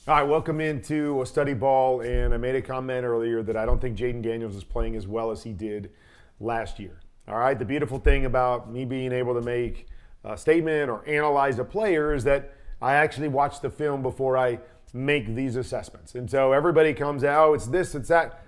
All right, welcome into a study ball, and I made a comment earlier that I don't think Jayden Daniels is playing as well as he did last year. All right, the beautiful thing about me being able to make a statement or analyze a player is that I actually watch the film before I make these assessments. And so everybody comes out, oh, it's this, it's that.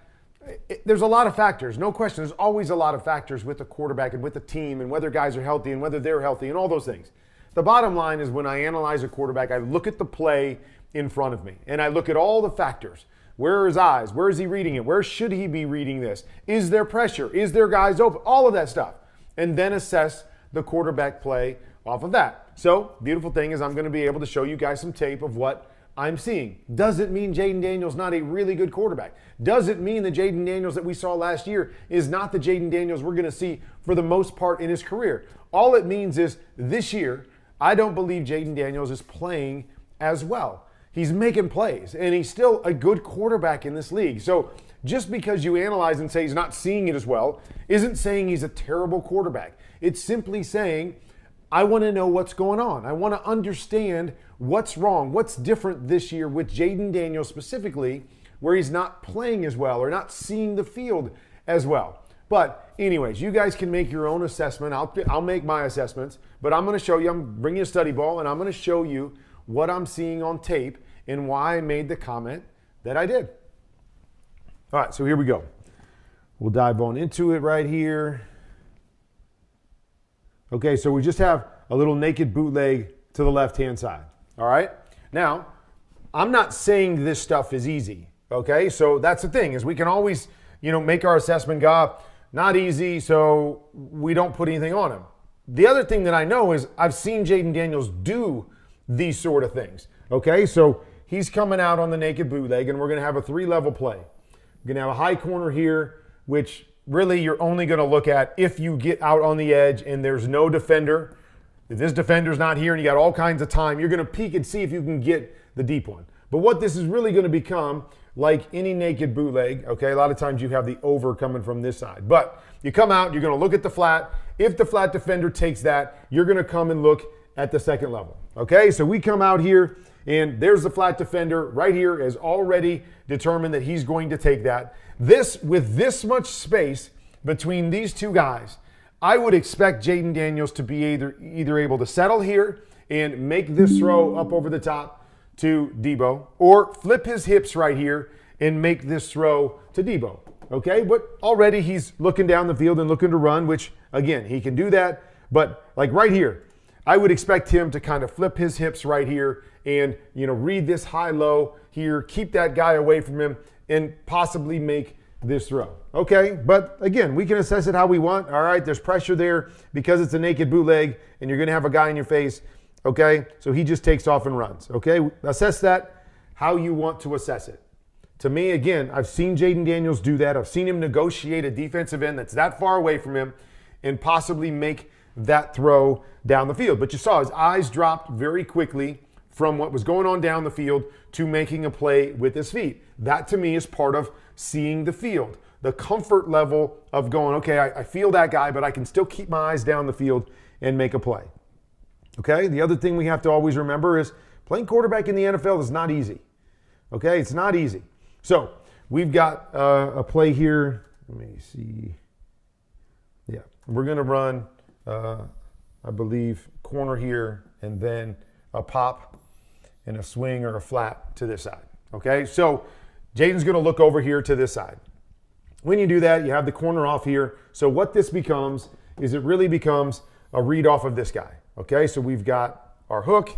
There's a lot of factors, no question. There's always a lot of factors with the quarterback and with the team and whether guys are healthy and whether they're healthy and all those things. The bottom line is when I analyze a quarterback, I look at the play in front of me and I look at all the factors. Where are his eyes? Where is he reading it? Where should he be reading this? Is there pressure? Is there guys open? All of that stuff. And then assess the quarterback play off of that. So, beautiful thing is I'm going to be able to show you guys some tape of what I'm seeing. Doesn't mean Jayden Daniels not a really good quarterback. Doesn't mean the Jayden Daniels that we saw last year is not the Jayden Daniels we're going to see for the most part in his career. All it means is this year, I don't believe Jayden Daniels is playing as well. He's making plays, and he's still a good quarterback in this league. So just because you analyze and say he's not seeing it as well isn't saying he's a terrible quarterback. It's simply saying, I want to know what's going on. I want to understand what's wrong, what's different this year with Jayden Daniels specifically, where he's not playing as well or not seeing the field as well. But anyways, you guys can make your own assessment. I'll make my assessments, but I'm going to show you, I'm bringing a study ball, and I'm going to show you what I'm seeing on tape and why I made the comment that I did. All right, so here we go. We'll dive on into it right here. Okay, so we just have a little naked bootleg to the left-hand side. All right? Now, I'm not saying this stuff is easy. Okay, so that's the thing is we can always, make our assessment go, not easy, so we don't put anything on him. The other thing that I know is I've seen Jayden Daniels do these sort of things. Okay, so he's coming out on the naked bootleg, and we're going to have a 3-level play. We're going to have a high corner here, which really you're only going to look at if you get out on the edge and there's no defender. If this defender's not here and you got all kinds of time, you're going to peek and see if you can get the deep one. But what this is really going to become, like any naked bootleg, okay, a lot of times you have the over coming from this side. But you come out, you're going to look at the flat. If the flat defender takes that, you're going to come and look at the second level. Okay, so we come out here, and there's the flat defender right here has already determined that he's going to take that. With this much space between these two guys, I would expect Jayden Daniels to be either able to settle here and make this throw up over the top to Debo, or flip his hips right here and make this throw to Debo. Okay, but already he's looking down the field and looking to run, which again, he can do that. But like right here, I would expect him to kind of flip his hips right here and, read this high-low here, keep that guy away from him, and possibly make this throw. Okay, but again, we can assess it how we want. All right, there's pressure there because it's a naked bootleg and you're going to have a guy in your face. Okay, so he just takes off and runs. Okay, assess that how you want to assess it. To me, again, I've seen Jayden Daniels do that. I've seen him negotiate a defensive end that's that far away from him and possibly make that throw down the field. But you saw his eyes dropped very quickly from what was going on down the field to making a play with his feet. That to me is part of seeing the field. The comfort level of going, okay, I feel that guy, but I can still keep my eyes down the field and make a play. Okay, the other thing we have to always remember is playing quarterback in the NFL is not easy. Okay, it's not easy. So we've got a play here. Let me see. Yeah, we're going to run I believe, corner here, and then a pop and a swing or a flat to this side. Okay, so Jayden's going to look over here to this side. When you do that, you have the corner off here. So what this becomes is it really becomes a read off of this guy. Okay, so we've got our hook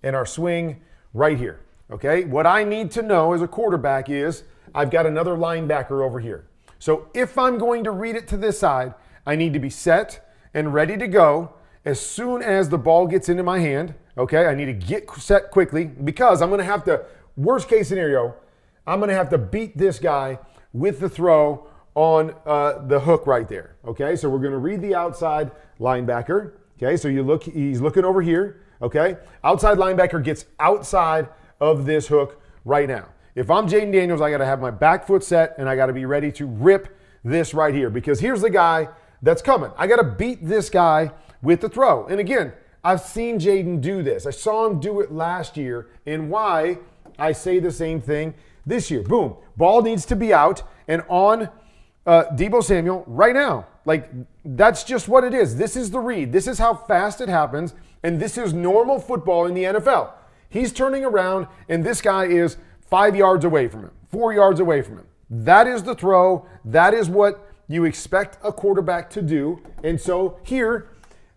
and our swing right here. Okay, what I need to know as a quarterback is I've got another linebacker over here. So if I'm going to read it to this side, I need to be set and ready to go as soon as the ball gets into my hand. Okay, I need to get set quickly because I'm going to have to, worst case scenario, I'm going to have to beat this guy with the throw on the hook right there. Okay, so we're going to read the outside linebacker. Okay, so you look, he's looking over here. Okay, outside linebacker gets outside of this hook right now. If I'm Jayden Daniels, I got to have my back foot set and I got to be ready to rip this right here because here's the guy that's coming. I got to beat this guy with the throw. And again, I've seen Jayden do this. I saw him do it last year, and why I say the same thing this year. Boom. Ball needs to be out and on Deebo Samuel right now. Like, that's just what it is. This is the read. This is how fast it happens, and this is normal football in the NFL. He's turning around, and this guy is 5 yards away from him, 4 yards away from him. That is the throw. That is what you expect a quarterback to do. And so here,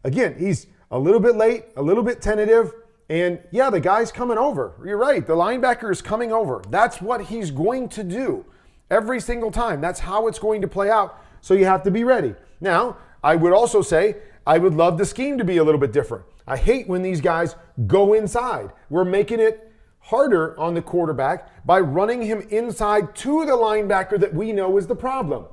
again, he's a little bit late, a little bit tentative, and yeah, the guy's coming over. You're right. The linebacker is coming over. That's what he's going to do every single time. That's how it's going to play out. So you have to be ready. Now, I would also say I would love the scheme to be a little bit different. I hate when these guys go inside. We're making it harder on the quarterback by running him inside to the linebacker that we know is the problem.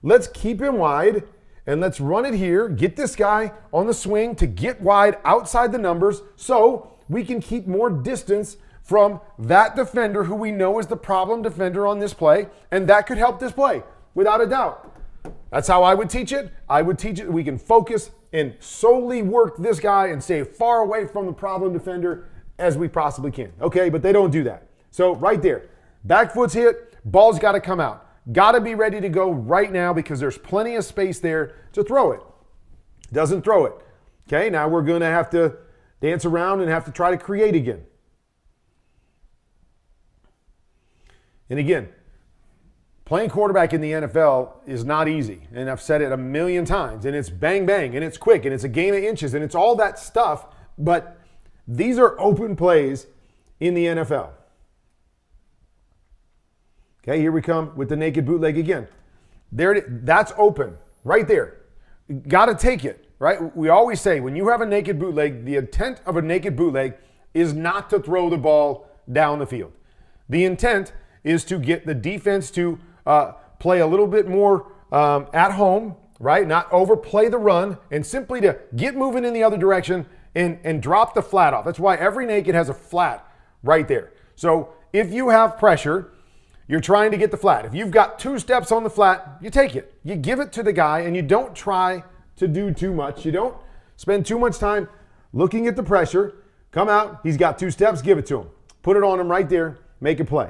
Let's keep him wide and let's run it here. Get this guy on the swing to get wide outside the numbers so we can keep more distance from that defender who we know is the problem defender on this play, and that could help this play without a doubt. That's how I would teach it. I would teach it. We can focus and solely work this guy and stay far away from the problem defender as we possibly can. Okay, but they don't do that. So right there, back foot's hit, ball's got to come out. Got to be ready to go right now because there's plenty of space there to throw it. Doesn't throw it. Okay, now we're going to have to dance around and have to try to create again. And again, playing quarterback in the NFL is not easy. And I've said it a million times. And it's bang, bang. And it's quick. And it's a game of inches. And it's all that stuff. But these are open plays in the NFL. Okay, here we come with the naked bootleg again. That's open right there. Got to take it, right? We always say when you have a naked bootleg, the intent of a naked bootleg is not to throw the ball down the field. The intent is to get the defense to play a little bit more at home, right? Not overplay the run and simply to get moving in the other direction and drop the flat off. That's why every naked has a flat right there. So if you have pressure, you're trying to get the flat. If you've got 2 steps on the flat, you take it. You give it to the guy and you don't try to do too much. You don't spend too much time looking at the pressure. Come out, he's got 2 steps, give it to him. Put it on him right there, make a play.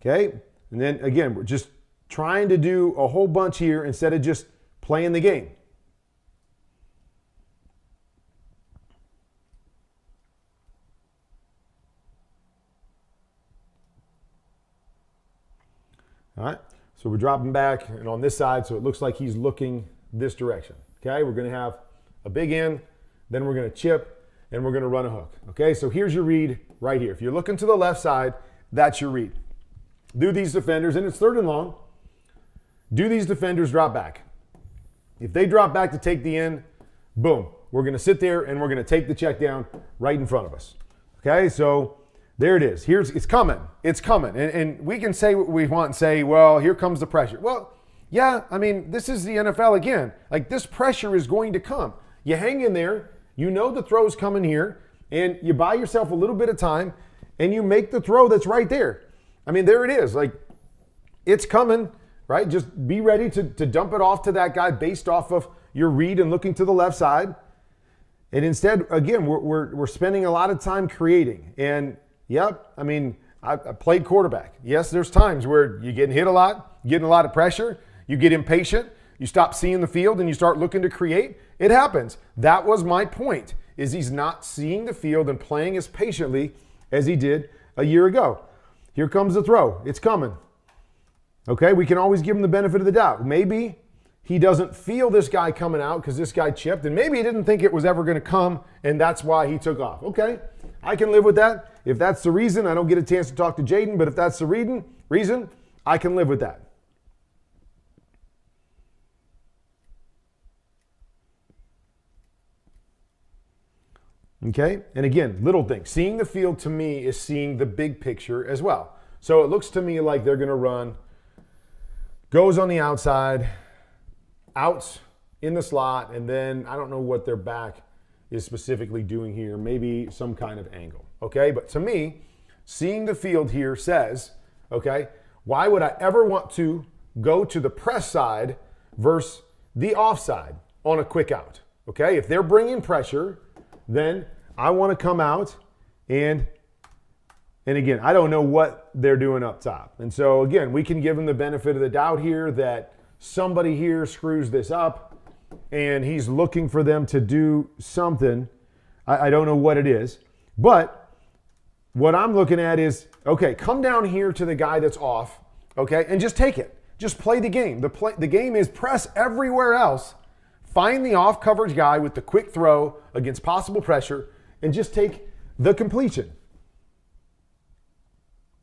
Okay? And then again, we're just trying to do a whole bunch here instead of just playing the game. All right, so we're dropping back and on this side, so it looks like he's looking this direction. Okay, we're going to have a big end, then we're going to chip, and we're going to run a hook. Okay, so here's your read right here. If you're looking to the left side, that's your read. Do these defenders, and it's 3rd and long, do these defenders drop back? If they drop back to take the end, boom, we're going to sit there and we're going to take the check down right in front of us. Okay, so there it is. It's coming. It's coming. And we can say what we want and say, well, here comes the pressure. Well, yeah, I mean, this is the NFL again. Like, this pressure is going to come. You hang in there. You know the throw's coming here. And you buy yourself a little bit of time. And you make the throw that's right there. I mean, there it is. Like, it's coming, right? Just be ready to dump it off to that guy based off of your read and looking to the left side. And instead, again, we're spending a lot of time creating. And yep, I mean, I played quarterback. Yes, there's times where you're getting hit a lot, getting a lot of pressure, you get impatient, you stop seeing the field and you start looking to create. It happens. That was my point, is he's not seeing the field and playing as patiently as he did a year ago. Here comes the throw. It's coming. Okay, we can always give him the benefit of the doubt. Maybe he doesn't feel this guy coming out because this guy chipped, and maybe he didn't think it was ever going to come, and that's why he took off. Okay, I can live with that. If that's the reason, I don't get a chance to talk to Jayden, but if that's the reason, I can live with that. Okay, and again, little things. Seeing the field to me is seeing the big picture as well. So it looks to me like they're going to run, goes on the outside, outs in the slot, and then I don't know what their back is specifically doing here, maybe some kind of angle, okay? But to me, seeing the field here says, okay, why would I ever want to go to the press side versus the offside on a quick out, okay? If they're bringing pressure, then I want to come out and And again, I don't know what they're doing up top. And so again, we can give them the benefit of the doubt here that somebody here screws this up and he's looking for them to do something. I don't know what it is. But what I'm looking at is, okay, come down here to the guy that's off, okay, and just take it. Just play the game. The game is press everywhere else, find the off coverage guy with the quick throw against possible pressure, and just take the completion.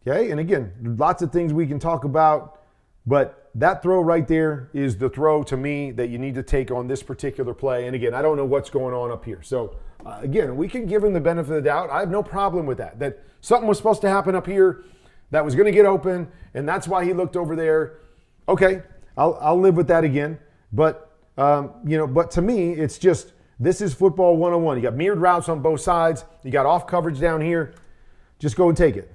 Okay, and again, lots of things we can talk about, but that throw right there is the throw to me that you need to take on this particular play. And again, I don't know what's going on up here. So again, we can give him the benefit of the doubt. I have no problem with that. That something was supposed to happen up here that was going to get open, and that's why he looked over there. Okay, I'll live with that again. But but to me, it's just, this is football 101. You got mirrored routes on both sides. You got off coverage down here. Just go and take it.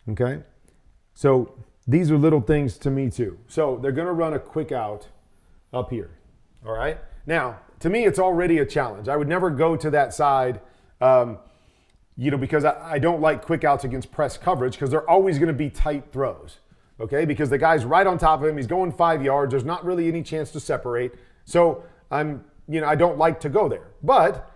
Okay, so these are little things to me too. So they're going to run a quick out up here. All right. Now, to me, it's already a challenge. I would never go to that side, because I don't like quick outs against press coverage because they're always going to be tight throws. Okay, because the guy's right on top of him. He's going 5 yards. There's not really any chance to separate. So I don't like to go there. But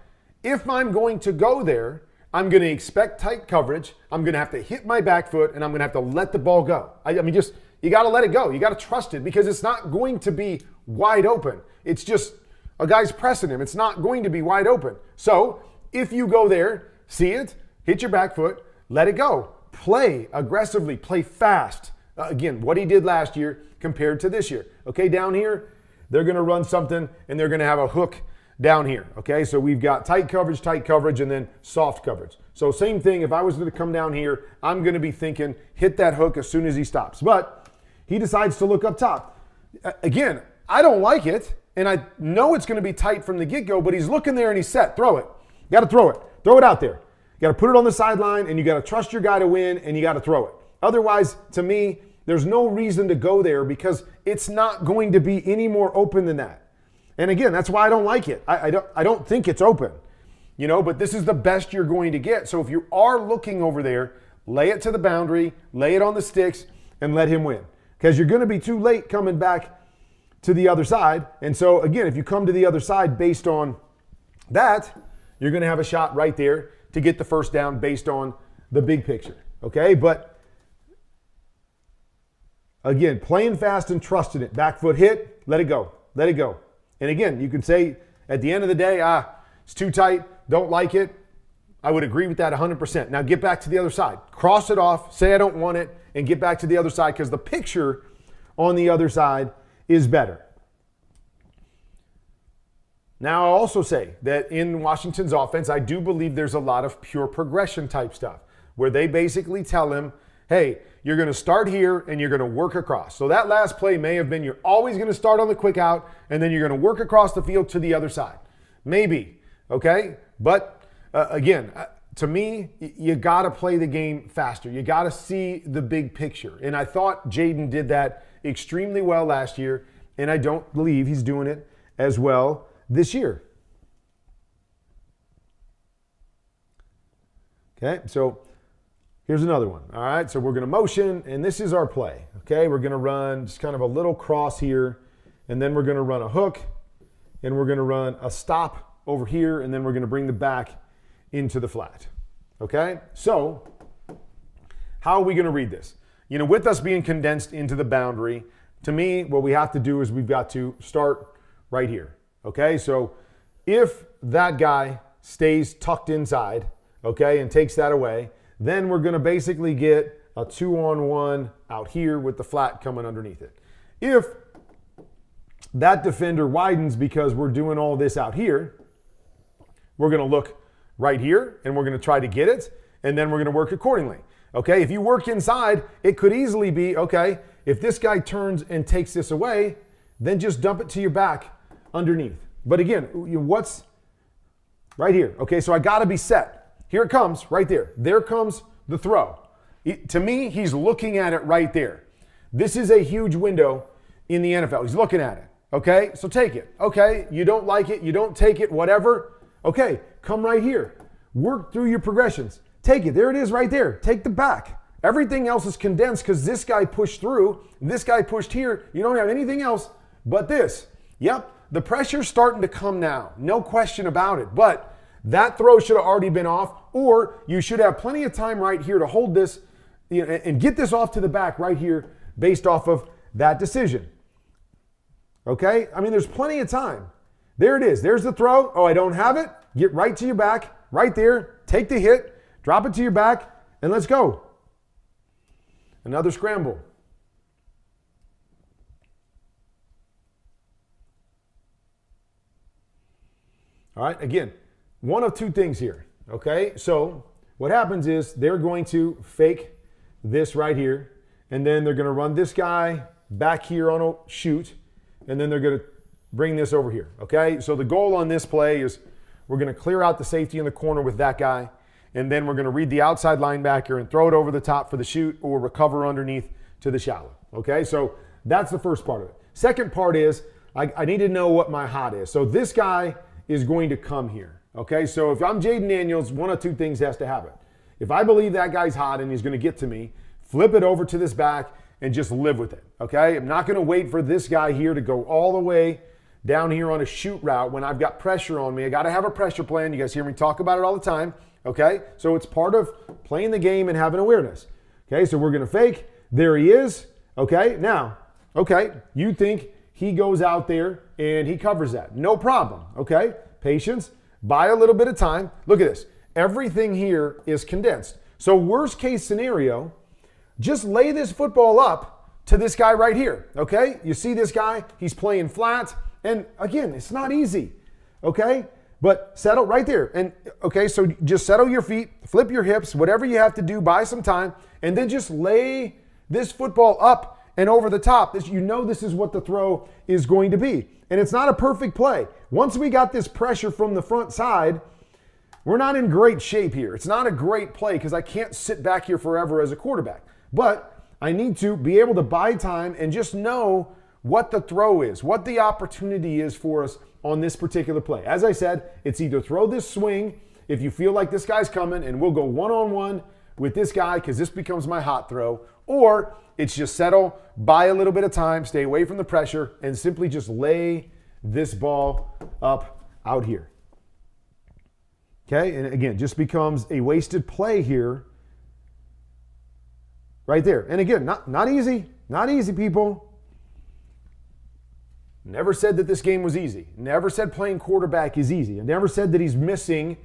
if I'm going to go there, I'm going to expect tight coverage. I'm going to have to hit my back foot, and I'm going to have to let the ball go. You got to let it go. You got to trust it because it's not going to be wide open. It's just a guy's pressing him. It's not going to be wide open. So if you go there, see it, hit your back foot, let it go. Play aggressively, play fast. Again, what he did last year compared to this year. Okay, down here, they're going to run something, and they're going to have a hook down here, okay? So we've got tight coverage, and then soft coverage. So same thing, if I was going to come down here, I'm going to be thinking, hit that hook as soon as he stops. But he decides to look up top. Again, I don't like it, and I know it's going to be tight from the get-go, but he's looking there and he's set. Throw it. You got to throw it. Throw it out there. You got to put it on the sideline, and you got to trust your guy to win, and you got to throw it. Otherwise, to me, there's no reason to go there because it's not going to be any more open than that. And again, that's why I don't like it. I don't think it's open, but this is the best you're going to get. So if you are looking over there, lay it to the boundary, lay it on the sticks, and let him win. Because you're going to be too late coming back to the other side. And so again, if you come to the other side based on that, you're going to have a shot right there to get the first down based on the big picture. Okay, but again, playing fast and trusting it. Back foot hit, let it go. Let it go. And again, you can say at the end of the day, it's too tight, don't like it. I would agree with that 100%. Now get back to the other side. Cross it off, say I don't want it, and get back to the other side because the picture on the other side is better. Now I'll also say that in Washington's offense, I do believe there's a lot of pure progression type stuff where they basically tell him, hey, you're going to start here and you're going to work across. So that last play may have been you're always going to start on the quick out and then you're going to work across the field to the other side. Maybe, okay? But again, to me, you got to play the game faster. You got to see the big picture. And I thought Jayden did that extremely well last year, and I don't believe he's doing it as well this year. Okay, so here's another one. All right, so we're going to motion, and this is our play. Okay, we're going to run just kind of a little cross here, and then we're going to run a hook, and we're going to run a stop over here, and then we're going to bring the back into the flat. Okay, so how are we going to read this? With us being condensed into the boundary, to me, what we have to do is we've got to start right here. Okay, so if that guy stays tucked inside, okay, and takes that away, then we're going to basically get a 2-on-1 out here with the flat coming underneath it. If that defender widens because we're doing all this out here, we're going to look right here and we're going to try to get it, and then we're going to work accordingly. Okay, if you work inside, it could easily be, okay, if this guy turns and takes this away, then just dump it to your back underneath. But again, what's right here? Okay, so I got to be set. Here it comes, right there. There comes the throw. To me, he's looking at it right there. This is a huge window in the NFL. He's looking at it. Okay, so take it. Okay, you don't like it, you don't take it, whatever. Okay, come right here. Work through your progressions. Take it. There it is right there. Take the back. Everything else is condensed because this guy pushed through, this guy pushed here. You don't have anything else but this. Yep, the pressure's starting to come now. No question about it. But that throw should have already been off, or you should have plenty of time right here to hold this and get this off to the back right here based off of that decision. Okay? I mean, there's plenty of time. There it is. There's the throw. Oh, I don't have it. Get right to your back, right there. Take the hit, drop it to your back, and let's go. Another scramble. All right, again, one of two things here. Okay, so what happens is they're going to fake this right here, and then they're going to run this guy back here on a shoot, and then they're going to bring this over here, okay? So the goal on this play is we're going to clear out the safety in the corner with that guy, and then we're going to read the outside linebacker and throw it over the top for the shoot or recover underneath to the shallow, okay? So that's the first part of it. Second part is I need to know what my hot is. So this guy is going to come here, okay? So if I'm Jayden Daniels, one of two things has to happen. If I believe that guy's hot and he's going to get to me, flip it over to this back and just live with it, okay? I'm not going to wait for this guy here to go all the way down here on a shoot route when I've got pressure on me. I got to have a pressure plan. You guys hear me talk about it all the time, okay? So it's part of playing the game and having awareness, okay? So we're going to fake. There he is, okay? Now, okay, you think he goes out there and he covers that. No problem, okay? Patience, buy a little bit of time. Look at this. Everything here is condensed. So worst case scenario, just lay this football up to this guy right here, okay? You see this guy, he's playing flat, and again, it's not easy, okay? But settle right there, and okay, so just settle your feet, flip your hips, whatever you have to do, buy some time, and then just lay this football up and over the top. You know this is what the throw is going to be, and it's not a perfect play. Once we got this pressure from the front side, we're not in great shape here. It's not a great play because I can't sit back here forever as a quarterback. But I need to be able to buy time and just know what the throw is, what the opportunity is for us on this particular play. As I said, it's either throw this swing if you feel like this guy's coming and we'll go one-on-one with this guy because this becomes my hot throw, or it's just settle, buy a little bit of time, stay away from the pressure, and simply just lay this ball up out here. Okay, and again, just becomes a wasted play here. Right there. And again, not easy. Not easy, people. Never said that this game was easy. Never said playing quarterback is easy. I never said that he's missing,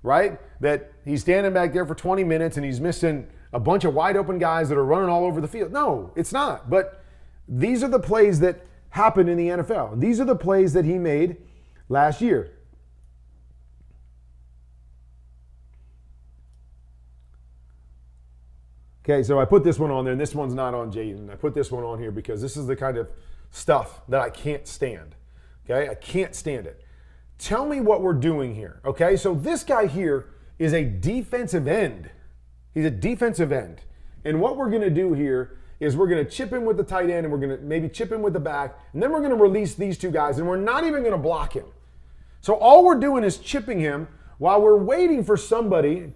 right? That he's standing back there for 20 minutes and he's missing a bunch of wide open guys that are running all over the field. No, it's not. But these are the plays that happen in the NFL. These are the plays that he made last year. Okay, so I put this one on there, and this one's not on Jayden. I put this one on here because this is the kind of stuff that I can't stand. Okay, I can't stand it. Tell me what we're doing here. Okay, so this guy here is a defensive end. He's a defensive end. And what we're going to do here is we're going to chip him with the tight end, and we're going to maybe chip him with the back, and then we're going to release these two guys, and we're not even going to block him. So all we're doing is chipping him while we're waiting for somebody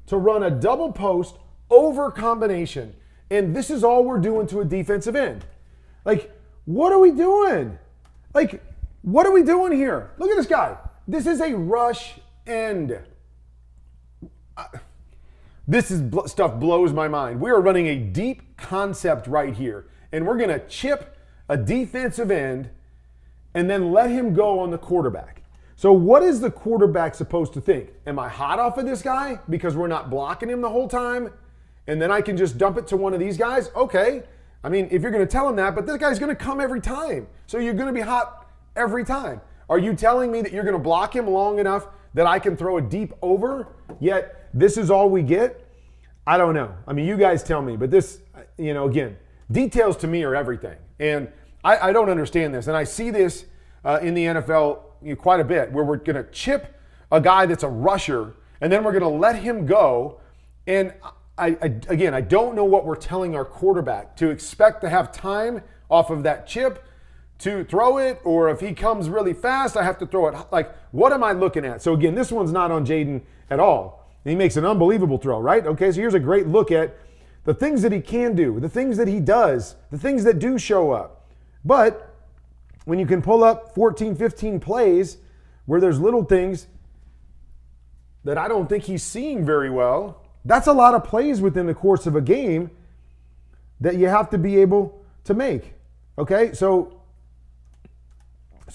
to run a double post over combination. And this is all we're doing to a defensive end. Like, what are we doing? Like, what are we doing here? Look at this guy. This is a rush end. Stuff blows my mind. We are running a deep concept right here, and we're going to chip a defensive end and then let him go on the quarterback. So what is the quarterback supposed to think? Am I hot off of this guy because we're not blocking him the whole time? And then I can just dump it to one of these guys? Okay. I mean, if you're going to tell him that, but this guy's going to come every time. So you're going to be hot every time. Are you telling me that you're going to block him long enough that I can throw a deep over, yet this is all we get? I don't know. I mean, you guys tell me. But this, again, details to me are everything. And I don't understand this. And I see this in the NFL quite a bit, where we're going to chip a guy that's a rusher, and then we're going to let him go. And I don't know what we're telling our quarterback to expect to have time off of that chip to throw it, or if he comes really fast, I have to throw it. Like, what am I looking at? So again, this one's not on Jayden at all. He makes an unbelievable throw, right? Okay, so here's a great look at the things that he can do, the things that he does, the things that do show up. But when you can pull up 14, 15 plays where there's little things that I don't think he's seeing very well, that's a lot of plays within the course of a game that you have to be able to make. Okay, so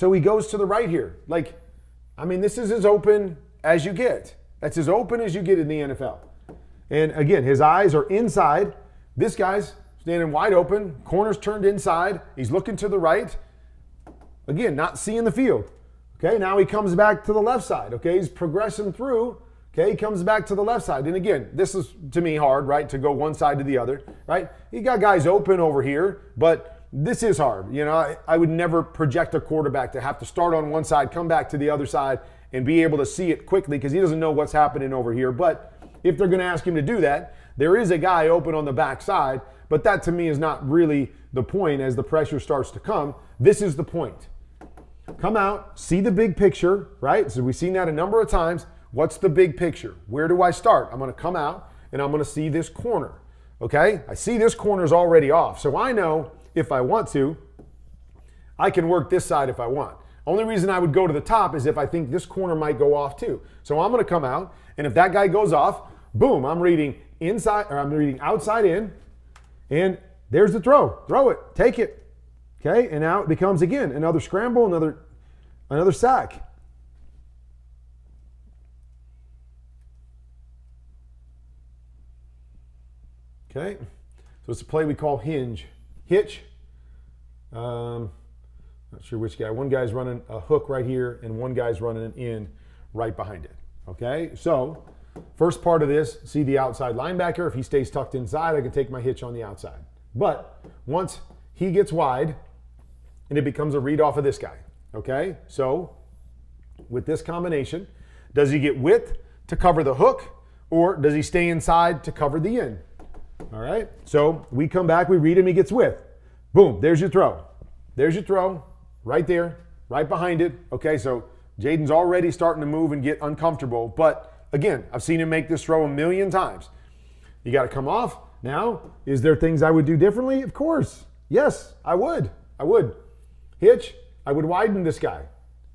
he goes to the right here. Like, I mean, this is as open as you get. That's as open as you get in the NFL. And again, his eyes are inside. This guy's standing wide open, corners turned inside. He's looking to the right. Again, not seeing the field. Okay, now he comes back to the left side. Okay, he's progressing through. Okay, he comes back to the left side. And again, this is, to me, hard, right, to go one side to the other, right? You got guys open over here, but this is hard. You know, I would never project a quarterback to have to start on one side, come back to the other side, and be able to see it quickly because he doesn't know what's happening over here. But if they're going to ask him to do that, there is a guy open on the back side, but that to me is not really the point as the pressure starts to come. This is the point. Come out, see the big picture, right? So we've seen that a number of times. What's the big picture? Where do I start? I'm going to come out and I'm going to see this corner, okay? I see this corner's already off, so I know if I want to, I can work this side if I want. Only reason I would go to the top is if I think this corner might go off too. So I'm going to come out, and if that guy goes off, boom, I'm reading inside, or I'm reading outside in, and there's the throw. Throw it, take it, okay? And now it becomes, again, another scramble, another sack. Okay, so it's a play we call hitch. Not sure which guy. One guy's running a hook right here, and one guy's running an in right behind it. Okay, so first part of this, see the outside linebacker. If he stays tucked inside, I can take my hitch on the outside. But once he gets wide, and it becomes a read off of this guy. Okay, so with this combination, does he get width to cover the hook, or does he stay inside to cover the in? All right, so we come back, we read him, he gets width. Boom, there's your throw. There's your throw, right there, right behind it. Okay, so Jayden's already starting to move and get uncomfortable, but again, I've seen him make this throw a million times. You got to come off. Now, is there things I would do differently? Of course. Yes, I would. Hitch, I would widen this guy.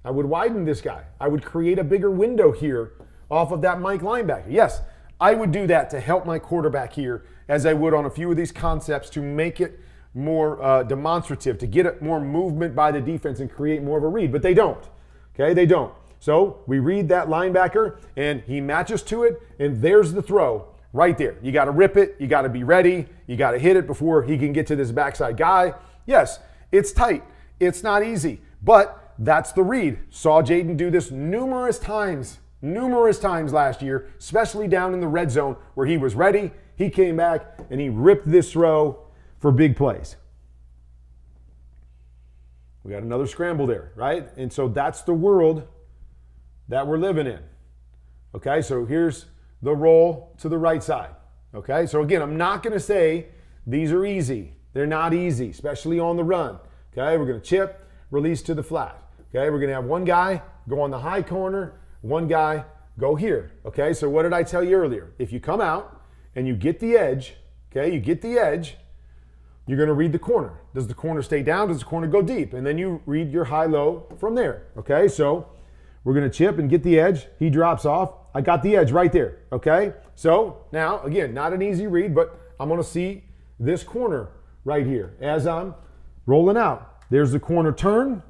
I would create a bigger window here off of that Mike linebacker. Yes, I would do that to help my quarterback here, as I would on a few of these concepts to make it more demonstrative, to get it more movement by the defense and create more of a read. But they don't. Okay, they don't. So we read that linebacker, and he matches to it, and there's the throw right there. You got to rip it. You got to be ready. You got to hit it before he can get to this backside guy. Yes, it's tight. It's not easy, but that's the read. Saw Jayden do this numerous times last year, especially down in the red zone where he was ready. He came back and he ripped this throw for big plays. We got another scramble there, right? And so that's the world that we're living in. Okay, so here's the roll to the right side. Okay, so again, I'm not going to say these are easy. They're not easy, especially on the run. Okay, we're going to chip, release to the flat. Okay, we're going to have one guy go on the high corner, one guy go here. Okay, so what did I tell you earlier? If you come out and you get the edge, okay, you're going to read the corner. Does the corner stay down? Does the corner go deep? And then you read your high-low from there. Okay, so we're going to chip and get the edge. He drops off. I got the edge right there. Okay, so now, again, not an easy read, but I'm going to see this corner right here as I'm rolling out. There's the corner turn.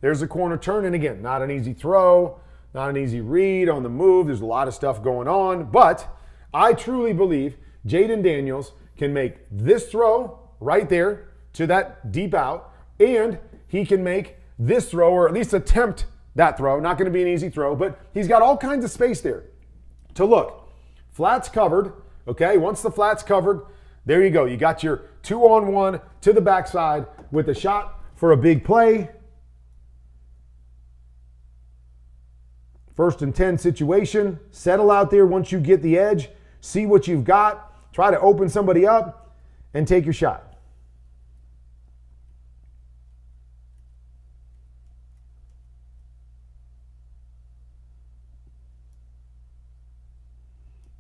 And again, not an easy throw, not an easy read on the move. There's a lot of stuff going on, but I truly believe Jayden Daniels can make this throw right there to that deep out, and he can make this throw, or at least attempt that throw. Not going to be an easy throw, but he's got all kinds of space there to look. Flat's covered, okay? Once the flat's covered, there you go. You got your 2-on-1 to the backside with a shot for a big play. 1st and 10 situation. Settle out there once you get the edge. See what you've got. Try to open somebody up and take your shot.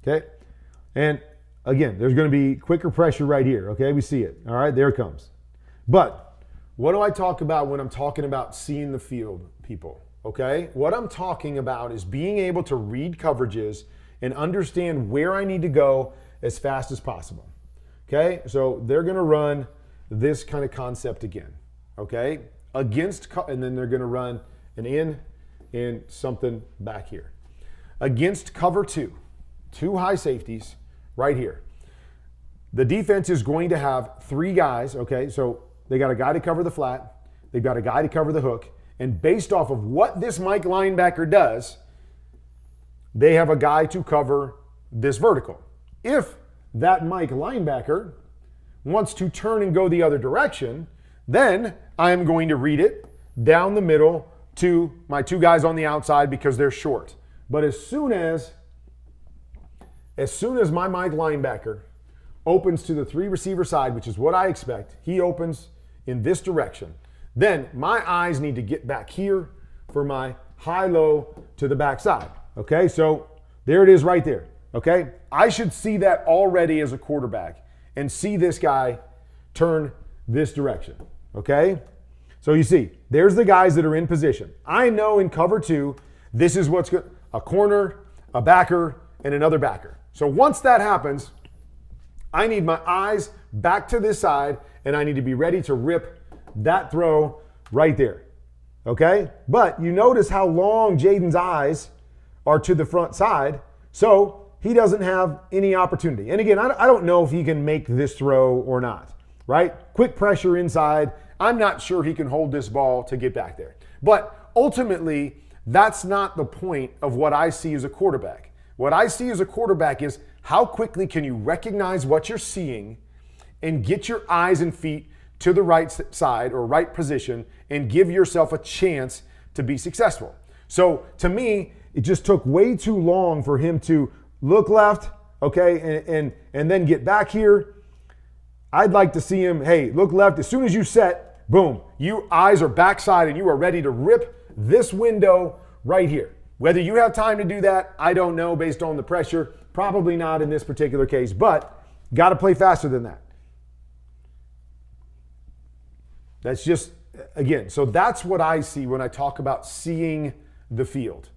Okay? And again, there's going to be quicker pressure right here. Okay? We see it. All right? There it comes. But what do I talk about when I'm talking about seeing the field, people? Okay? What I'm talking about is being able to read coverages and understand where I need to go as fast as possible. Okay? So they're going to run this kind of concept again. Okay? And then they're going to run an in and something back here. Against cover two high safeties right here. The defense is going to have three guys, okay? So they got a guy to cover the flat, they've got a guy to cover the hook, and based off of what this Mike linebacker does, they have a guy to cover this vertical. If that Mike linebacker wants to turn and go the other direction, then I'm going to read it down the middle to my two guys on the outside because they're short. But as soon as my Mike linebacker opens to the three receiver side, which is what I expect, he opens in this direction, then my eyes need to get back here for my high-low to the backside. Okay, so there it is right there. Okay, I should see that already as a quarterback and see this guy turn this direction. Okay, so you see, there's the guys that are in position. I know in cover two, this is what's good. A corner, a backer, and another backer. So once that happens, I need my eyes back to this side, and I need to be ready to rip that throw right there. Okay? But you notice how long Jayden's eyes are to the front side, so he doesn't have any opportunity. And again, I don't know if he can make this throw or not, right? Quick pressure inside. I'm not sure he can hold this ball to get back there. But ultimately, that's not the point of what I see as a quarterback. What I see as a quarterback is how quickly can you recognize what you're seeing and get your eyes and feet to the right side or right position and give yourself a chance to be successful. So to me, it just took way too long for him to look left, okay, and then get back here. I'd like to see him, hey, look left. As soon as you set, boom, your eyes are backside and you are ready to rip this window right here. Whether you have time to do that, I don't know based on the pressure. Probably not in this particular case, but got to play faster than that. That's just, again, so that's what I see when I talk about seeing the field.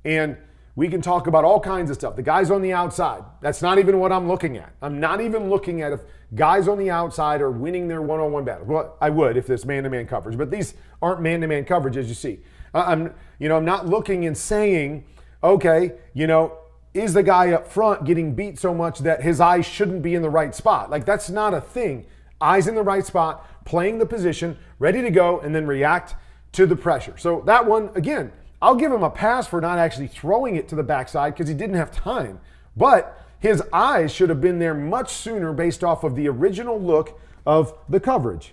And we can talk about all kinds of stuff. The guys on the outside, that's not even what I'm looking at. I'm not even looking at if guys on the outside are winning their one-on-one battle. Well, I would if it's man-to-man coverage, but these aren't man-to-man coverage as you see. I'm not looking and saying, okay, is the guy up front getting beat so much that his eyes shouldn't be in the right spot? Like, that's not a thing. Eyes in the right spot, playing the position, ready to go, and then react to the pressure. So that one, again, I'll give him a pass for not actually throwing it to the backside because he didn't have time. But his eyes should have been there much sooner based off of the original look of the coverage.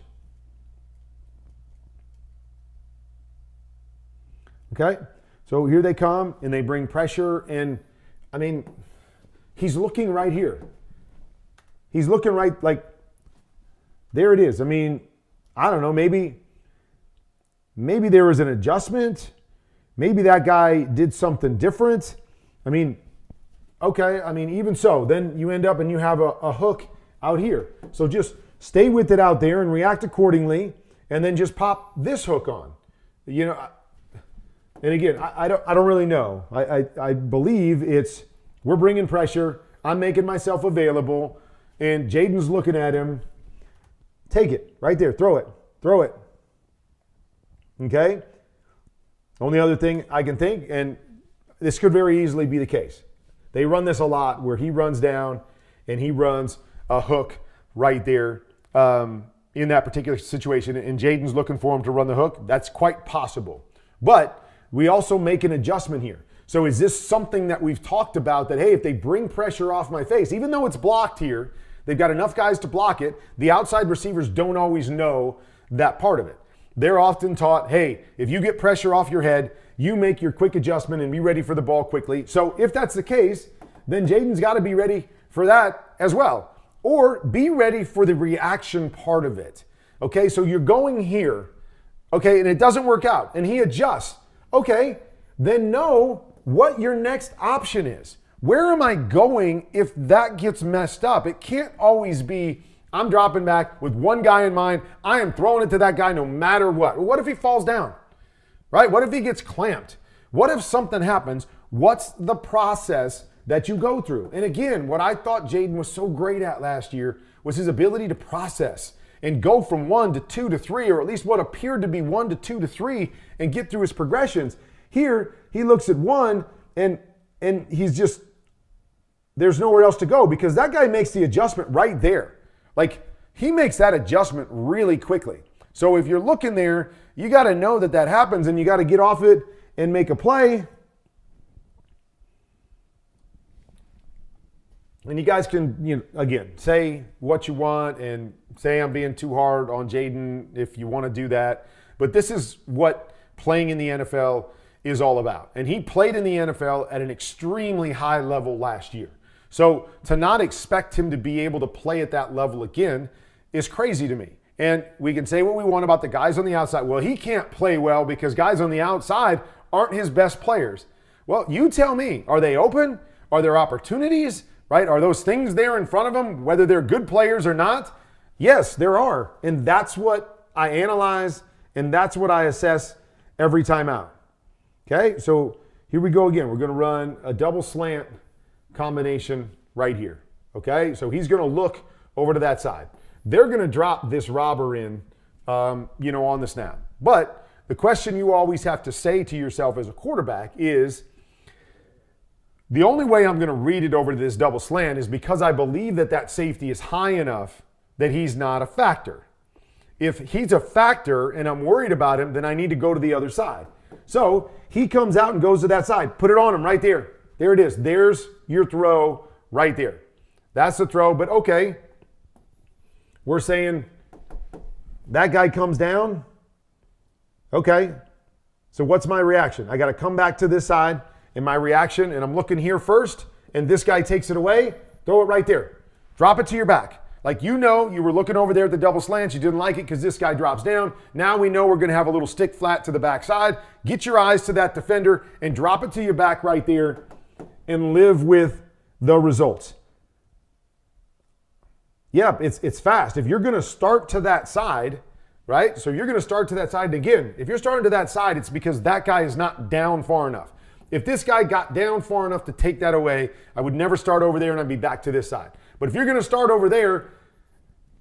Okay? So here they come, and they bring pressure, and, I mean, he's looking right here. He's looking right, like, there it is. I mean, I don't know, maybe there was an adjustment. Maybe that guy did something different. I mean, okay, even so, then you end up and you have a hook out here. So just stay with it out there and react accordingly, and then just pop this hook on. And again, I don't really know. I believe it's we're bringing pressure. I'm making myself available, and Jayden's looking at him. Take it right there. Throw it. Okay? Only other thing I can think, and this could very easily be the case. They run this a lot where he runs down and he runs a hook right there in that particular situation, and Jayden's looking for him to run the hook. That's quite possible. But we also make an adjustment here. So is this something that we've talked about that, hey, if they bring pressure off my face, even though it's blocked here, they've got enough guys to block it, the outside receivers don't always know that part of it. They're often taught, hey, if you get pressure off your head, you make your quick adjustment and be ready for the ball quickly. So if that's the case, then Jayden's got to be ready for that as well. Or be ready for the reaction part of it. Okay, so you're going here, okay, and it doesn't work out, and he adjusts. Okay, then know what your next option is. Where am I going if that gets messed up? It can't always be, I'm dropping back with one guy in mind. I am throwing it to that guy no matter what. What if he falls down? Right? What if he gets clamped? What if something happens? What's the process that you go through? And again, what I thought Jayden was so great at last year was his ability to process and go from 1 to 2 to 3, or at least what appeared to be 1 to 2 to 3, and get through his progressions. Here, he looks at 1 and he's just, there's nowhere else to go because that guy makes the adjustment right there. Like, he makes that adjustment really quickly. So if you're looking there, you got to know that that happens and you got to get off it and make a play. And you guys can, again, say what you want and say I'm being too hard on Jayden if you want to do that. But this is what playing in the NFL is all about. And he played in the NFL at an extremely high level last year. So to not expect him to be able to play at that level again is crazy to me. And we can say what we want about the guys on the outside. Well, he can't play well because guys on the outside aren't his best players. Well, you tell me, are they open? Are there opportunities? Right? Are those things there in front of them, whether they're good players or not? Yes, there are. And that's what I analyze and that's what I assess every time out. Okay, so here we go again. We're going to run a double slant combination right here. Okay, so he's going to look over to that side. They're going to drop this robber in, on the snap. But the question you always have to say to yourself as a quarterback is, the only way I'm going to read it over to this double slant is because I believe that that safety is high enough that he's not a factor. If he's a factor and I'm worried about him, then I need to go to the other side. So he comes out and goes to that side. Put it on him right there. There it is. There's your throw right there. That's the throw. But okay, we're saying that guy comes down. Okay, so what's my reaction? I got to come back to this side. In my reaction, and I'm looking here first, and this guy takes it away, throw it right there. Drop it to your back. Like, you were looking over there at the double slants, you didn't like it because this guy drops down. Now we know we're going to have a little stick flat to the backside. Get your eyes to that defender and drop it to your back right there and live with the results. Yeah, it's fast. If you're going to start to that side, right? So you're going to start to that side. And again, if you're starting to that side, it's because that guy is not down far enough. If this guy got down far enough to take that away, I would never start over there and I'd be back to this side. But if you're going to start over there,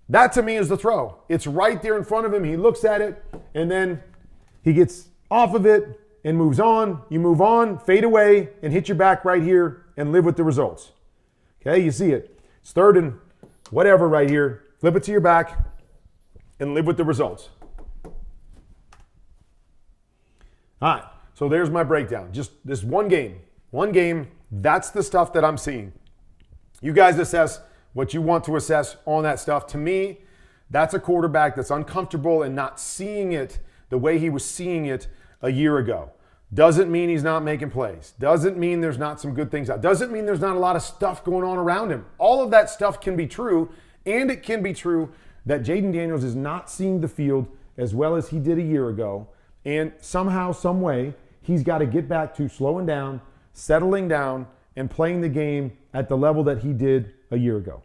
that to me is the throw. It's right there in front of him. He looks at it and then he gets off of it and moves on. You move on, fade away, and hit your back right here and live with the results. Okay, you see it. It's 3rd and whatever right here. Flip it to your back and live with the results. All right. So there's my breakdown. Just this one game. One game, that's the stuff that I'm seeing. You guys assess what you want to assess on that stuff. To me, that's a quarterback that's uncomfortable and not seeing it the way he was seeing it a year ago. Doesn't mean he's not making plays. Doesn't mean there's not some good things out. Doesn't mean there's not a lot of stuff going on around him. All of that stuff can be true, and it can be true that Jayden Daniels is not seeing the field as well as he did a year ago, and somehow, some way, he's got to get back to slowing down, settling down, and playing the game at the level that he did a year ago.